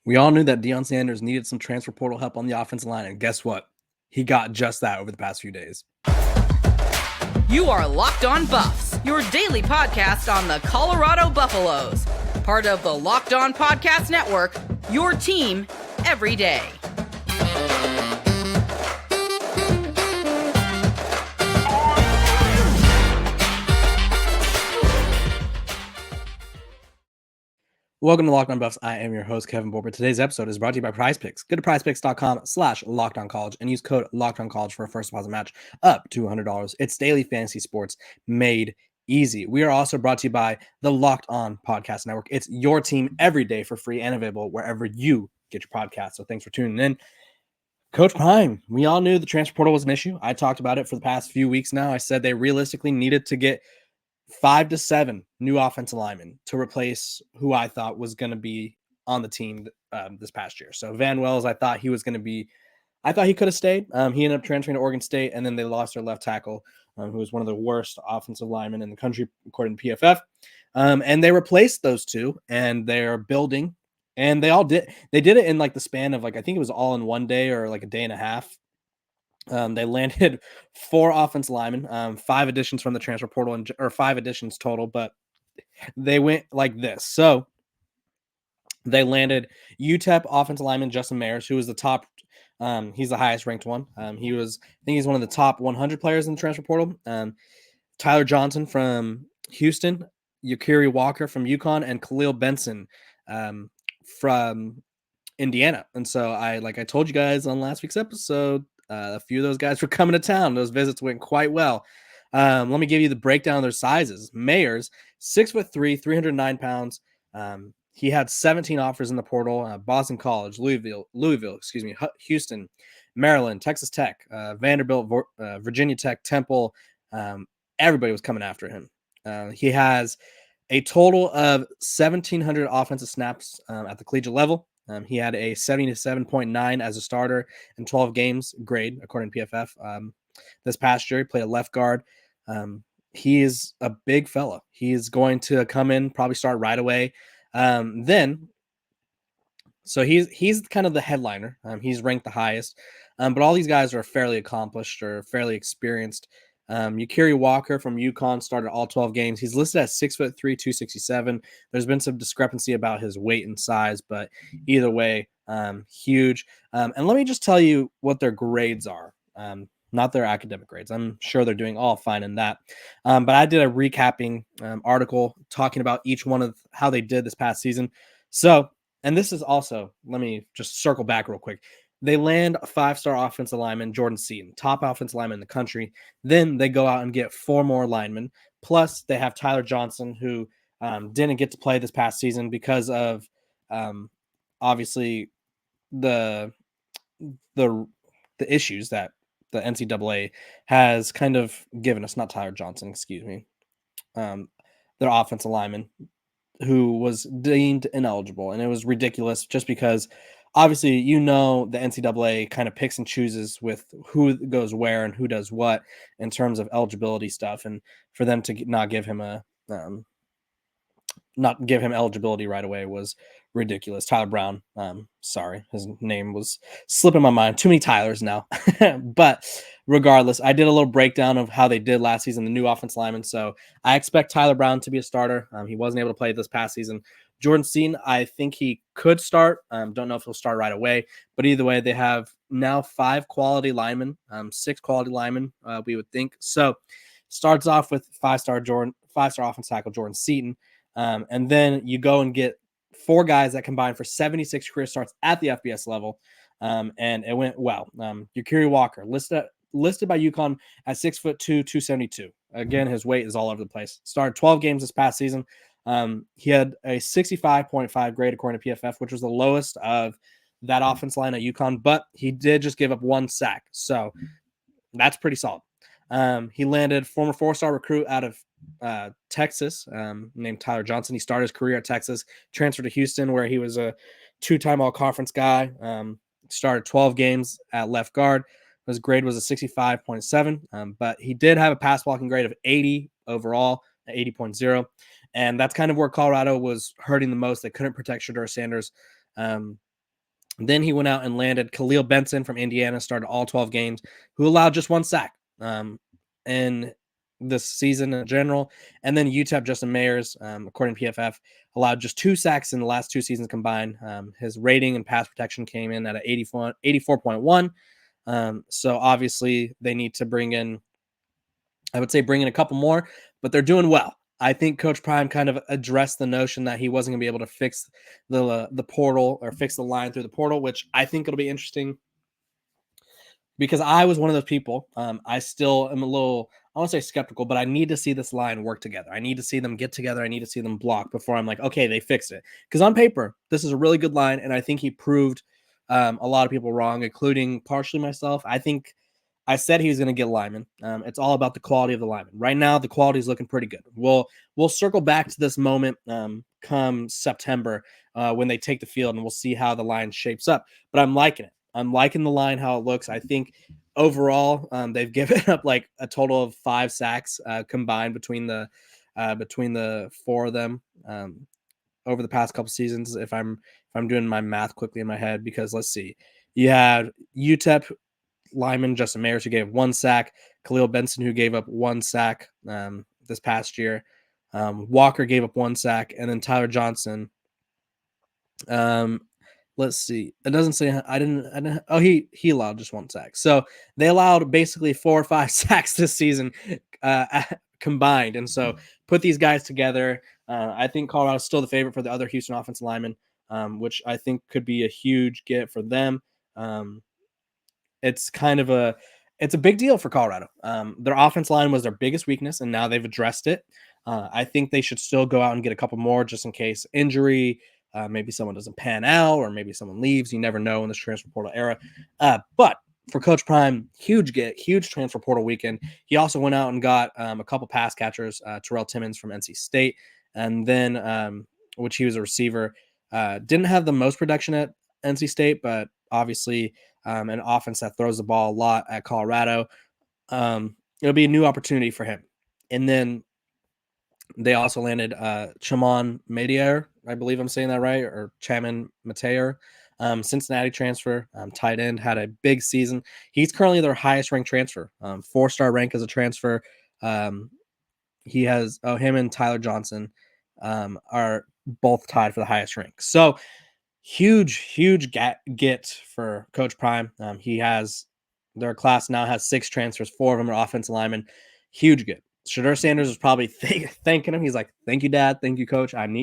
We all knew that Deion Sanders needed some transfer portal help on the offensive line, and guess what? He got just that over the past few days. You are Locked On Buffs, your daily podcast on the Colorado Buffaloes. Part of the Locked On Podcast Network, your team every day. Welcome to Locked On Buffs. I am your host, Kevin Boulder. Today's episode is brought to you by PrizePicks. Go to prizepicks.com/LockedOnCollege and use code LockedOnCollege for a first deposit match up to $100. It's daily fantasy sports made easy. We are also brought to you by the Locked On Podcast Network. It's your team every day for free and available wherever you get your podcast. So thanks for tuning in. Coach Prime, we all knew the transfer portal was an issue. I talked about it for the past few weeks now. I said they realistically needed to get 5 to 7 new offensive linemen to replace who I thought was going to be on the team this past year. So Van Wells, I thought he could have stayed. He ended up transferring to Oregon State, and then they lost their left tackle, who was one of the worst offensive linemen in the country, according to PFF. And they replaced those two, and they're building. And they did it in like the span of I think it was all in one day or like a day and a half. They landed 4 offensive linemen, 5 additions from the transfer portal, or 5 additions total, but they went like this. So they landed UTEP offensive lineman Justin Mayers, who was the top. He's the highest ranked one. He's one of the top 100 players in the transfer portal. Tyler Johnson from Houston, Yakiri Walker from UConn, and Khalil Benson from Indiana. And so I told you guys on last week's episode, a few of those guys were coming to town. Those visits went quite well. Let me give you the breakdown of their sizes. Mayers, 6'3", 309 pounds. He had 17 offers in the portal. Boston College, Louisville, Houston, Maryland, Texas Tech, Vanderbilt, Virginia Tech, Temple. Everybody was coming after him. He has a total of 1,700 offensive snaps at the collegiate level. He had a 77.9 as a starter in 12 games grade, according to PFF. This past year, he played a left guard. He is a big fella. He's going to come in, probably start right away. So he's kind of the headliner. He's ranked the highest. But all these guys are fairly accomplished or fairly experienced. Yakiri Walker from UConn started all 12 games. He's listed at 6'3", 267. There's been some discrepancy about his weight and size, but either way, huge. And let me just tell you what their grades are. Not their academic grades. I'm sure they're doing all fine in that. But I did a recapping article talking about each one of how they did this past season. So, and this is also, let me just circle back real quick. They land a 5-star offensive lineman, Jordan Seaton, top offensive lineman in the country. Then they go out and get 4 more linemen. Plus, they have Tyler Johnson, who didn't get to play this past season because of obviously the issues that the NCAA has kind of given us. Not Tyler Johnson, excuse me. Their offensive lineman, who was deemed ineligible, and it was ridiculous just because obviously, the NCAA kind of picks and chooses with who goes where and who does what in terms of eligibility stuff. And for them to not give him eligibility right away was ridiculous. Tyler Brown, sorry, his name was slipping my mind. Too many Tylers now. But regardless, I did a little breakdown of how they did last season, the new offensive lineman. So I expect Tyler Brown to be a starter. He wasn't able to play this past season. Jordan Seaton, I think he could start. Don't know if he'll start right away. But either way, they have now 5 quality linemen, 6 quality linemen, we would think. So starts off with 5-star offensive tackle Jordan Seaton. And then you go and get 4 guys that combine for 76 career starts at the FBS level. And it went well. Yakiri Walker, listed by UConn at 6'2", 272. Again, his weight is all over the place. Started 12 games this past season. He had a 65.5 grade according to PFF, which was the lowest of that offense line at UConn, but he did just give up 1 sack. So that's pretty solid. He landed former 4-star recruit out of Texas, named Tyler Johnson. He started his career at Texas, transferred to Houston, where he was a 2-time all-conference guy. Started 12 games at left guard. His grade was a 65.7, but he did have a pass blocking grade of 80 overall, 80.0. And that's kind of where Colorado was hurting the most. They couldn't protect Shedeur Sanders. Then he went out and landed Khalil Benson from Indiana, started all 12 games, who allowed just 1 sack in this season in general. And then UTEP Justin Mayers, according to PFF, allowed just 2 sacks in the last 2 seasons combined. His rating and pass protection came in at a 84.1. So obviously they need to bring in a couple more, but they're doing well. I think Coach Prime kind of addressed the notion that he wasn't going to be able to fix the portal or fix the line through the portal, which I think it'll be interesting because I was one of those people. I still am a little, I won't say skeptical, but I need to see this line work together. I need to see them get together. I need to see them block before I'm like, okay, they fixed it. Because on paper, this is a really good line, and I think he proved a lot of people wrong, including partially myself. I think I said he was going to get linemen. It's all about the quality of the linemen. Right now, the quality is looking pretty good. We'll circle back to this moment come September when they take the field, and we'll see how the line shapes up. But I'm liking it. I'm liking the line, how it looks. I think overall they've given up like a total of 5 sacks combined between the 4 of them over the past couple seasons. If I'm doing my math quickly in my head, because let's see, you had UTEP lineman Justin Mayers, who gave 1 sack, Khalil Benson, who gave up 1 sack this past year. Walker gave up 1 sack, and then Tyler Johnson. Let's see. It doesn't say. I didn't. Oh, he allowed just 1 sack. So they allowed basically 4 or 5 sacks this season combined. And so put these guys together. I think Colorado's still the favorite for the other Houston offensive linemen, which I think could be a huge get for them. It's a big deal for Colorado. Their offense line was their biggest weakness, and now they've addressed it. I think they should still go out and get a couple more just in case injury. Maybe someone doesn't pan out, or maybe someone leaves. You never know in this transfer portal era. But for Coach Prime, huge transfer portal weekend. He also went out and got a couple pass catchers, Terrell Timmons from NC State, and then which he was a receiver. Didn't have the most production at NC State, but obviously an offense that throws the ball a lot at Colorado. It'll be a new opportunity for him. And then they also landed Chamon Medier, I believe I'm saying that right, or Chaman Mateer, Cincinnati transfer, tight end, had a big season. He's currently their highest ranked transfer, 4-star rank as a transfer. He has him and Tyler Johnson are both tied for the highest rank. So huge get for Coach Prime. Their class now has 6 transfers, 4 of them are offensive linemen. Huge get. Shedeur Sanders was probably thanking him. He's like, "Thank you, Dad. Thank you, Coach. I'm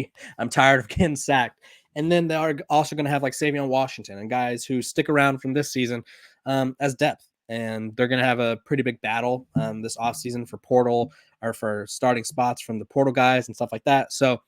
tired of getting sacked." And then they are also going to have like Savion Washington and guys who stick around from this season as depth. And they're going to have a pretty big battle this offseason for portal or for starting spots from the portal guys and stuff like that. So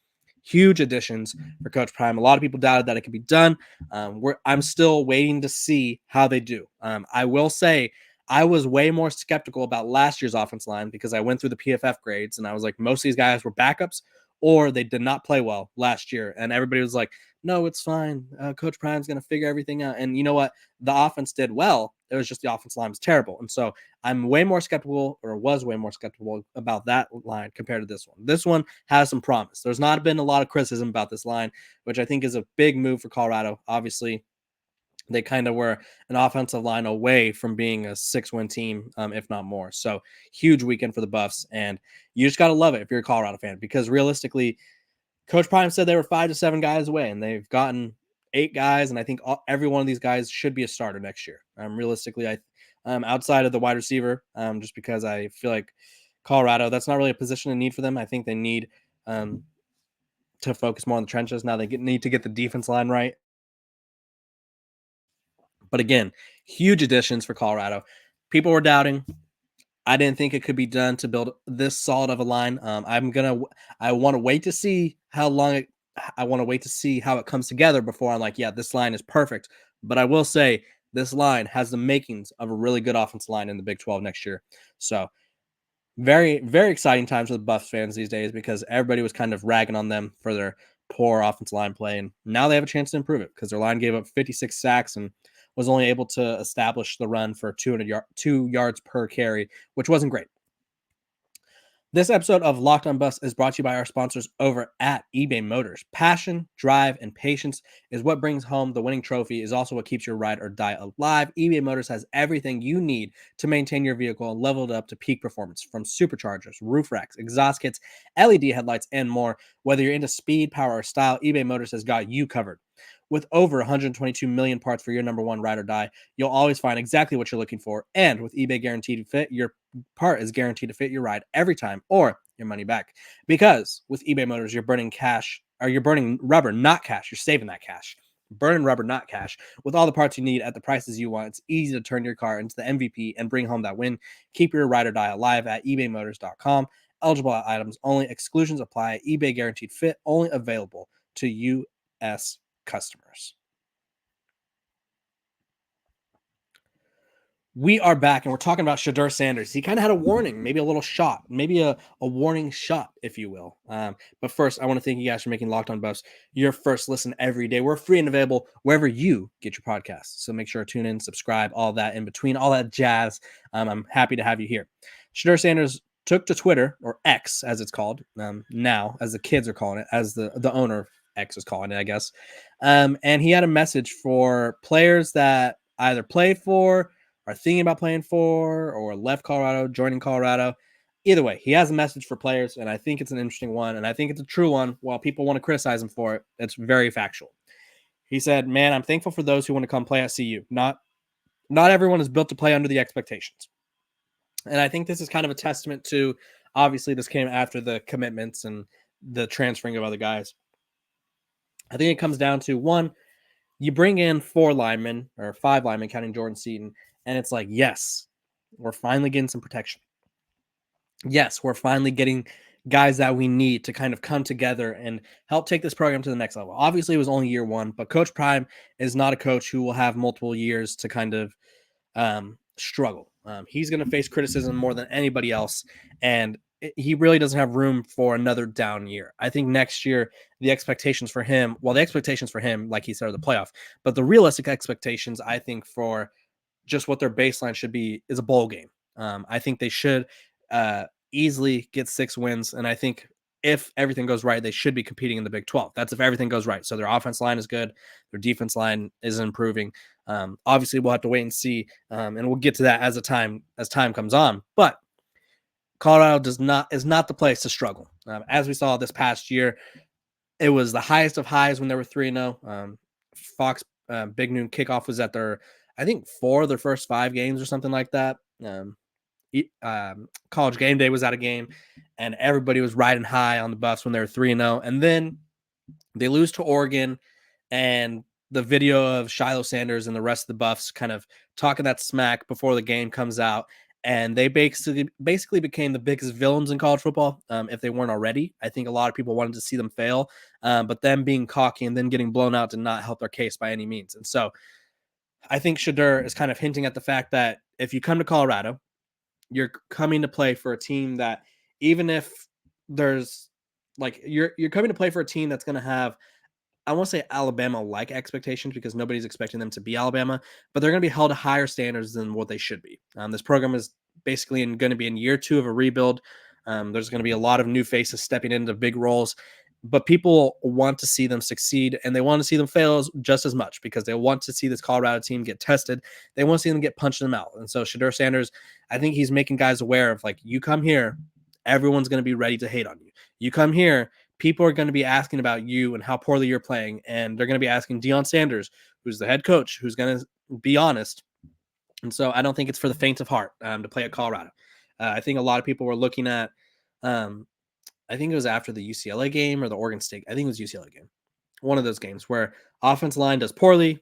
huge additions for Coach Prime. A lot of people doubted that it could be done. I'm still waiting to see how they do. I will say I was way more skeptical about last year's offense line because I went through the PFF grades and I was like, most of these guys were backups or they did not play well last year. And everybody was like, no, it's fine. Coach Prime's going to figure everything out. And you know what? The offense did well. It was just the offense line was terrible. And so I'm was way more skeptical about that line compared to this one. This one has some promise. There's not been a lot of criticism about this line, which I think is a big move for Colorado. Obviously, they kind of were an offensive line away from being a 6-win team, if not more. So huge weekend for the Buffs. And you just got to love it if you're a Colorado fan, because realistically, Coach Prime said they were 5 to 7 guys away, and they've gotten 8 guys. And I think every one of these guys should be a starter next year. Realistically, outside of the wide receiver, just because I feel like Colorado, that's not really a position of need for them. I think they need to focus more on the trenches. Now they need to get the defense line right. But again, huge additions for Colorado. People were doubting. I didn't think it could be done to build this solid of a line. I want to wait to see how it comes together before I'm like, yeah, this line is perfect. But I will say this line has the makings of a really good offensive line in the Big 12 next year. So very, very exciting times for the Buffs fans these days, because everybody was kind of ragging on them for their poor offensive line play. And now they have a chance to improve it because their line gave up 56 sacks and was only able to establish the run for 2 yards per carry, which wasn't great. This episode of Locked on Buffs is brought to you by our sponsors over at eBay Motors. Passion, drive, and patience is what brings home the winning trophy, is also what keeps your ride or die alive. eBay Motors has everything you need to maintain your vehicle and level it up to peak performance, from superchargers, roof racks, exhaust kits, LED headlights, and more. Whether you're into speed, power, or style, eBay Motors has got you covered. With over 122 million parts for your number one ride or die, you'll always find exactly what you're looking for. And with eBay Guaranteed Fit, your part is guaranteed to fit your ride every time, or your money back. Because with eBay Motors, you're burning cash, or you're burning rubber, not cash. You're saving that cash. Burning rubber, not cash. With all the parts you need at the prices you want, it's easy to turn your car into the MVP and bring home that win. Keep your ride or die alive at ebaymotors.com. Eligible items only. Exclusions apply. eBay Guaranteed Fit only available to U.S. customers. We are back, and we're talking about Shedeur Sanders. He kind of had a warning, maybe a little shot, maybe a warning shot, if you will. But first, I want to thank you guys for making Locked on Buffs your first listen every day. We're free and available wherever you get your podcasts. So make sure to tune in, subscribe, all that in between, all that jazz. I'm happy to have you here. Shedeur Sanders took to Twitter, or X as it's called now, as the kids are calling it, as the owner of X is calling it, I guess. And he had a message for players that either play for, are thinking about playing for, or left Colorado, joining Colorado. Either way, he has a message for players, and I think it's an interesting one, and I think it's a true one. While people want to criticize him for it, it's very factual. He said, "Man, I'm thankful for those who want to come play at CU. Not everyone is built to play under the expectations." And I think this is kind of a testament to, obviously, this came after the commitments and the transferring of other guys. I think it comes down to, one, you bring in 4 linemen, or 5 linemen, counting Jordan Seaton, and it's like, yes, we're finally getting some protection. Yes, we're finally getting guys that we need to kind of come together and help take this program to the next level. Obviously, it was only year 1, but Coach Prime is not a coach who will have multiple years to kind of struggle. He's going to face criticism more than anybody else, and he really doesn't have room for another down year. I think next year, the expectations for him, like he said, are the playoff, but the realistic expectations, I think, for just what their baseline should be is a bowl game. I think they should easily get 6 wins, and I think if everything goes right, they should be competing in the Big 12. That's if everything goes right. So their offense line is good, their defense line is improving. Obviously, we'll have to wait and see, and we'll get to that as time comes on. But Colorado is not the place to struggle. As we saw this past year, it was the highest of highs when they were 3-0. Fox Big Noon Kickoff was at their, I think, 4 of their first 5 games or something like that. College Game Day was at a game, and everybody was riding high on the Buffs when they were 3-0. And then they lose to Oregon, and the video of Shedeur Sanders and the rest of the Buffs kind of talking that smack before the game comes out. And they basically became the biggest villains in college football, if they weren't already. I think a lot of people wanted to see them fail, but them being cocky and then getting blown out did not help their case by any means. And so I think Shedeur is kind of hinting at the fact that if you come to Colorado, you're coming to play for a team that, even if there's like, you're coming to play for a team that's going to have, I won't say Alabama-like expectations, because nobody's expecting them to be Alabama, but they're going to be held to higher standards than what they should be. This program is basically going to be in year 2 of a rebuild. There's going to be a lot of new faces stepping into big roles, but people want to see them succeed, and they want to see them fail just as much, because they want to see this Colorado team get tested. They want to see them get punched in the mouth. And so Shedeur Sanders, I think he's making guys aware of, like, you come here, everyone's going to be ready to hate on you. You come here, people are going to be asking about you and how poorly you're playing, and they're going to be asking Deion Sanders, who's the head coach, who's going to be honest. And so I don't think it's for the faint of heart to play at Colorado. I think a lot of people were looking at, I think it was after the UCLA game or the Oregon State. I think it was UCLA game. One of those games where offense line does poorly.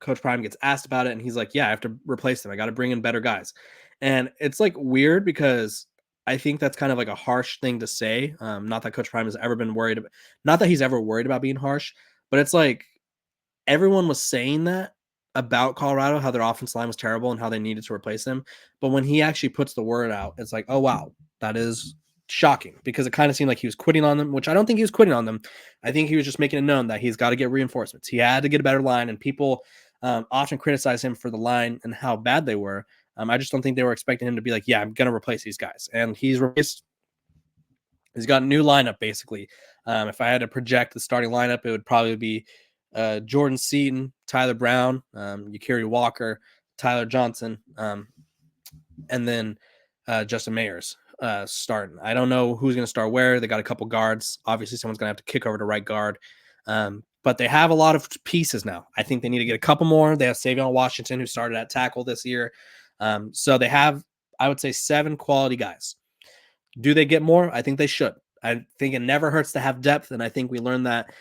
Coach Prime gets asked about it, and he's like, yeah, I have to replace them. I got to bring in better guys. And it's like weird, because I think that's kind of like a harsh thing to say. Not that Coach Prime has ever been worried about, not that he's ever worried about being harsh, but it's like everyone was saying that about Colorado, how their offense line was terrible and how they needed to replace them. But when he actually puts the word out, it's like, oh, wow, that is shocking, because it kind of seemed like he was quitting on them, which I don't think he was quitting on them. I think he was just making it known that he's got to get reinforcements. He had to get a better line, and people often criticize him for the line and how bad they were. I just don't think they were expecting him to be like, yeah, I'm going to replace these guys. And he's replaced He's got a new lineup, basically. If I had to project the starting lineup, it would probably be Jordan Seaton, Tyler Brown, Yakiri Walker, Tyler Johnson, and then Justin Mayers starting. I don't know who's going to start where. They got a couple guards. Obviously, someone's going to have to kick over to right guard. But they have a lot of pieces now. I think they need to get a couple more. They have Savion Washington, who started at tackle this year. So they have, I would say, 7 quality guys. Do they get more? I think they should. I think it never hurts to have depth, and I think we learned that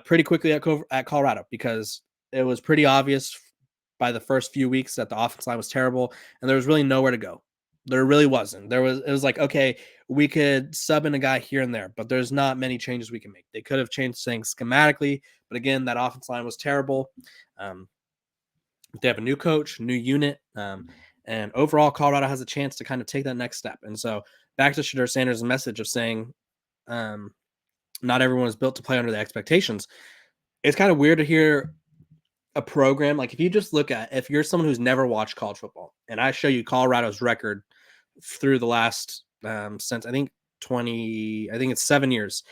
pretty quickly at Colorado, because it was pretty obvious by the first few weeks that the offense line was terrible, and there was really nowhere to go. There really wasn't. It was like, okay, we could sub in a guy here and there, but there's not many changes we can make. They could have changed things schematically, but again, that offense line was terrible. They have a new coach, new unit, and overall, Colorado has a chance to kind of take that next step. And so back to Shedeur Sanders' message of saying not everyone is built to play under the expectations. It's kind of weird to hear a program, like if you just look at, if you're someone who's never watched college football, and I show you Colorado's record through the last since I think it's 7 years.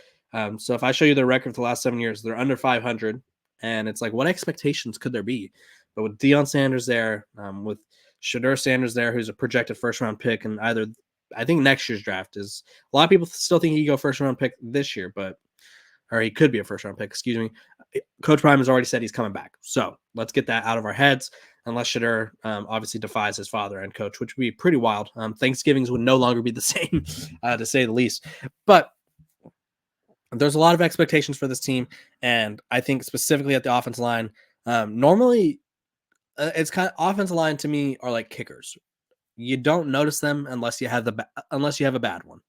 So if I show you their record for the last 7 years, they're under 500, and it's like, what expectations could there be? But with Deion Sanders there, with Shedeur Sanders there, who's a projected first round pick, and I think next year's draft is, a lot of people still think he could go first round pick this year, or he could be a first round pick, excuse me. Coach Prime has already said he's coming back. So let's get that out of our heads, unless Shedeur obviously defies his father and coach, which would be pretty wild. Thanksgivings would no longer be the same, to say the least. But there's a lot of expectations for this team, and I think specifically at the offensive line, normally it's kind of, offensive line to me are like kickers. You don't notice them unless you have a bad one.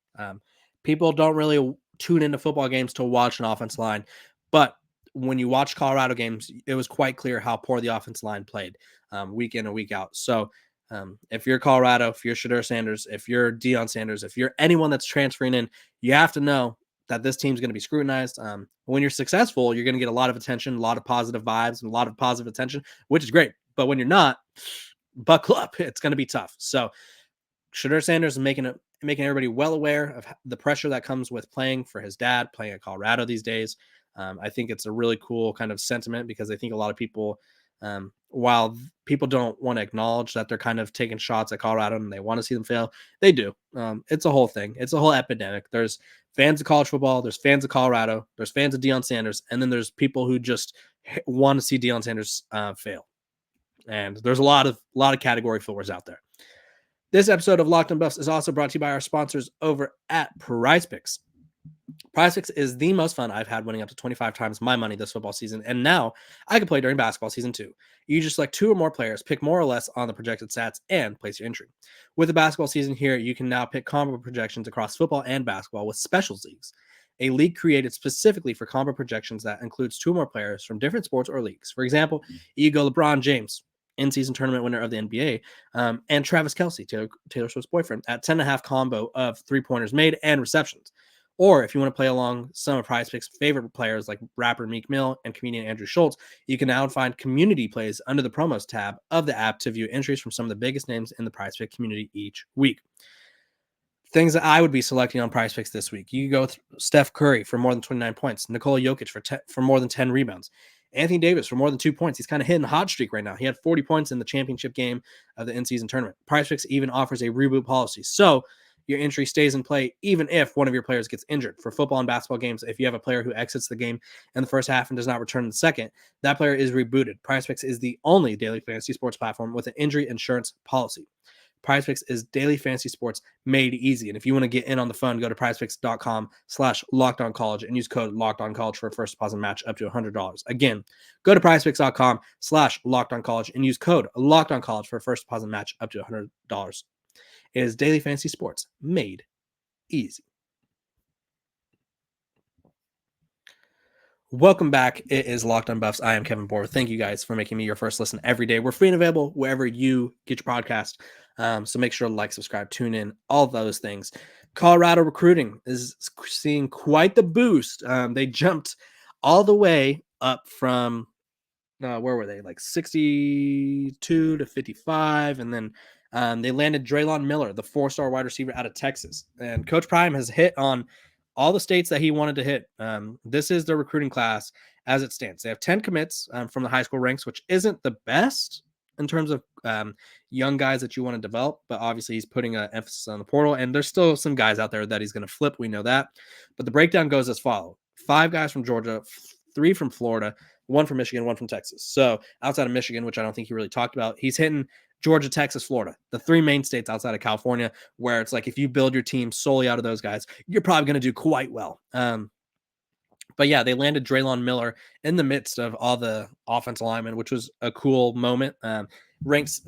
People don't really tune into football games to watch an offensive line, but when you watch Colorado games, it was quite clear how poor the offensive line played week in and week out. So if you're Colorado, if you're Shedeur Sanders, if you're Deion Sanders, if you're anyone that's transferring in, you have to know that this team's going to be scrutinized. When you're successful, you're going to get a lot of attention, a lot of positive vibes, and a lot of positive attention, which is great. But when you're not, buckle up. It's going to be tough. So Shedeur Sanders is making everybody well aware of the pressure that comes with playing for his dad, playing at Colorado these days. I think it's a really cool kind of sentiment, because I think a lot of people, while people don't want to acknowledge that they're kind of taking shots at Colorado and they want to see them fail, they do. It's a whole thing. It's a whole epidemic. There's fans of college football, there's fans of Colorado, there's fans of Deion Sanders, and then there's people who just want to see Deion Sanders fail. And there's a lot of category fillers out there. This episode of Locked on Buffs is also brought to you by our sponsors over at PrizePicks. PrizePicks is the most fun I've had, winning up to 25 times my money this football season, and now I can play during basketball season too. You just select 2 or more players, pick more or less on the projected stats, and place your entry. With the basketball season here, you can now pick combo projections across football and basketball with specials leagues, a league created specifically for combo projections that includes 2 or more players from different sports or leagues. For example, you go LeBron James, in-season tournament winner of the NBA, and Travis Kelce, Taylor Swift's boyfriend, at 10.5 combo of 3-pointers made and receptions. Or if you want to play along some of PrizePicks' favorite players like rapper Meek Mill and comedian Andrew Schultz, you can now find community plays under the promos tab of the app to view entries from some of the biggest names in the PrizePicks community each week. Things that I would be selecting on PrizePicks this week: you go Steph Curry for more than 29 points, Nikola Jokic for more than 10 rebounds, Anthony Davis for more than 2 points. He's kind of hitting a hot streak right now. He had 40 points in the championship game of the in-season tournament. PrizePicks even offers a reboot policy, so your entry stays in play even if one of your players gets injured. For football and basketball games, if you have a player who exits the game in the first half and does not return in the second, that player is rebooted. PrizePicks is the only daily fantasy sports platform with an injury insurance policy. PrizePicks is daily fantasy sports made easy. And if you want to get in on the fun, go to prizepicks.com/lockedoncollege and use code lockedoncollege for a first deposit match up to $100. Again, go to prizepicks.com/lockedoncollege and use code lockedoncollege for a first deposit match up to $100. It is daily fantasy sports made easy. Welcome back. It is Locked on Buffs. I am Kevin Bohr. Thank you guys for making me your first listen every day. We're free and available wherever you get your podcast. So make sure to like, subscribe, tune in, all those things. Colorado recruiting is seeing quite the boost. They jumped all the way up from, where were they? Like 62 to 55. And then they landed Draylon Miller, the 4-star wide receiver out of Texas. And Coach Prime has hit on all the states that he wanted to hit. This is the recruiting class as it stands. They have 10 commits from the high school ranks, which isn't the best in terms of young guys that you want to develop, but obviously he's putting an emphasis on the portal, and there's still some guys out there that he's going to flip. We know that, but the breakdown goes as follows: 5 guys from Georgia, 3 from Florida, 1 from Michigan, 1 from Texas. So outside of Michigan, which I don't think he really talked about, he's hitting Georgia, Texas, Florida, the 3 main states outside of California, where it's like if you build your team solely out of those guys, you're probably going to do quite well. But yeah, they landed Draylon Miller in the midst of all the offensive linemen, which was a cool moment. Ranks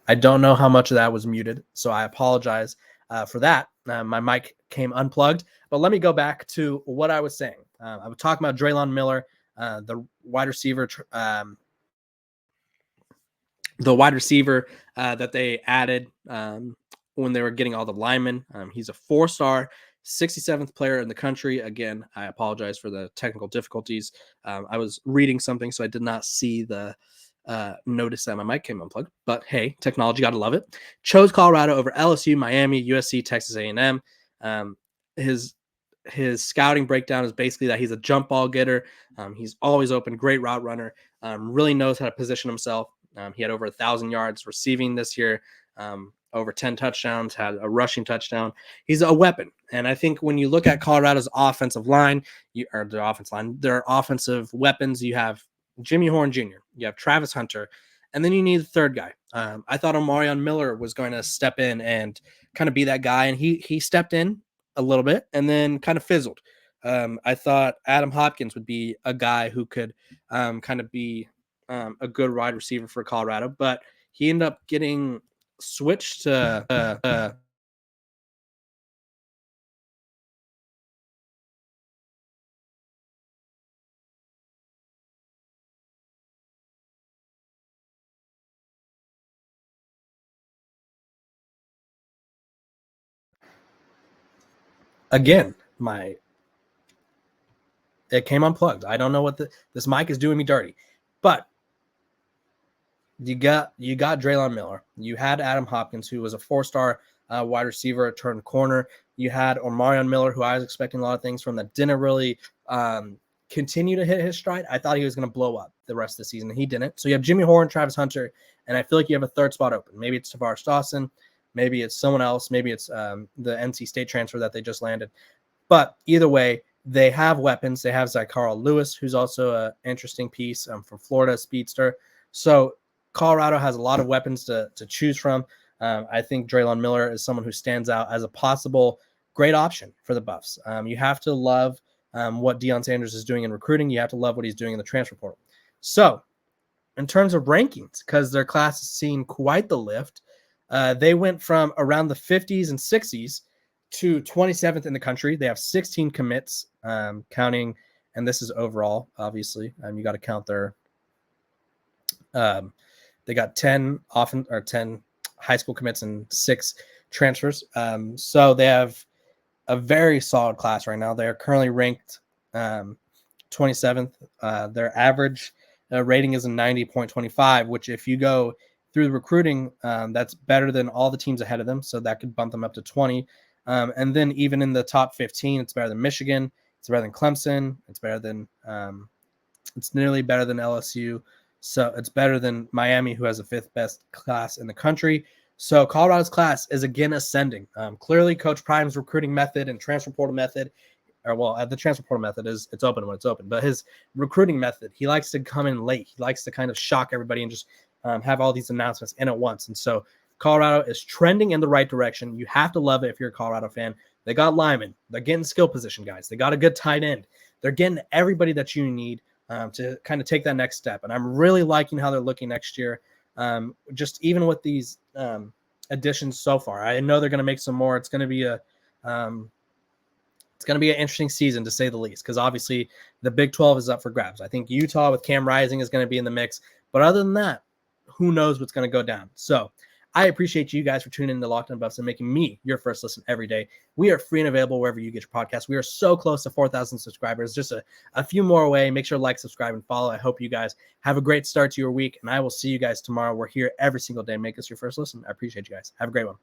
I don't know how much of that was muted, so I apologize for that. My mic came unplugged, but let me go back to what I was saying. I was talking about Draylon Miller, the wide receiver, that they added when they were getting all the linemen. He's a 4-star, 67th player in the country. Again, I apologize for the technical difficulties. I was reading something, so I did not see the notice that my mic came unplugged. But hey, technology, gotta love it. Chose Colorado over LSU, Miami, USC, Texas A&M. His scouting breakdown is basically that he's a jump ball getter. He's always open, great route runner. Really knows how to position himself. He had over 1,000 yards receiving this year, over 10 touchdowns, had a rushing touchdown. He's a weapon. And I think when you look at Colorado's offensive line, their offensive weapons, you have Jimmy Horn Jr., you have Travis Hunter, and then you need the third guy. I thought Omarion Miller was going to step in and kind of be that guy, and he stepped in a little bit and then kind of fizzled. I thought Adam Hopkins would be a guy who could kind of be a good wide receiver for Colorado, but he ended up getting switched to again. It came unplugged. I don't know what this mic is doing me dirty, but you got Draylon Miller. You had Adam Hopkins, who was a 4-star wide receiver, turned corner. You had Omarion Miller, who I was expecting a lot of things from, that didn't really continue to hit his stride. I thought he was going to blow up the rest of the season, and he didn't. So you have Jimmy Horn, Travis Hunter, and I feel like you have a third spot open. Maybe it's Tavares Dawson. Maybe it's someone else. Maybe it's the NC State transfer that they just landed. But either way, they have weapons. They have Zycarl Lewis, who's also an interesting piece from Florida, speedster. So Colorado has a lot of weapons to choose from. I think Draylon Miller is someone who stands out as a possible great option for the Buffs. You have to love what Deion Sanders is doing in recruiting. You have to love what he's doing in the transfer portal. So in terms of rankings, because their class has seen quite the lift, they went from around the 50s and 60s to 27th in the country. They have 16 commits, counting, and this is overall, obviously. You got to count their they got 10 high school commits and 6 transfers. So they have a very solid class right now. They are currently ranked 27th. Their average rating is a 90.25, which if you go through the recruiting, that's better than all the teams ahead of them. So that could bump them up to 20. And then even in the top 15, it's better than Michigan. It's better than Clemson. It's better than it's nearly better than LSU. So it's better than Miami, who has the 5th best class in the country. So Colorado's class is again ascending. Clearly, Coach Prime's recruiting method and transfer portal method, the transfer portal method is it's open when it's open. But his recruiting method, he likes to come in late. He likes to kind of shock everybody and just have all these announcements in at once. And so Colorado is trending in the right direction. You have to love it if you're a Colorado fan. They got Linemen. They're getting skill position guys. They got a good tight end. They're getting everybody that you need to kind of take that next step. And I'm really liking how they're looking next year. Just even with these additions so far, I know they're going to make some more. It's going to be an interesting season to say the least, because obviously the Big 12 is up for grabs. I think Utah with Cam Rising is going to be in the mix, but other than that, who knows what's going to go down. So I appreciate you guys for tuning in to Locked On Buffs and making me your first listen every day. We are free and available wherever you get your podcasts. We are so close to 4,000 subscribers, just a few more away. Make sure to like, subscribe, and follow. I hope you guys have a great start to your week, and I will see you guys tomorrow. We're here every single day. Make us your first listen. I appreciate you guys. Have a great one.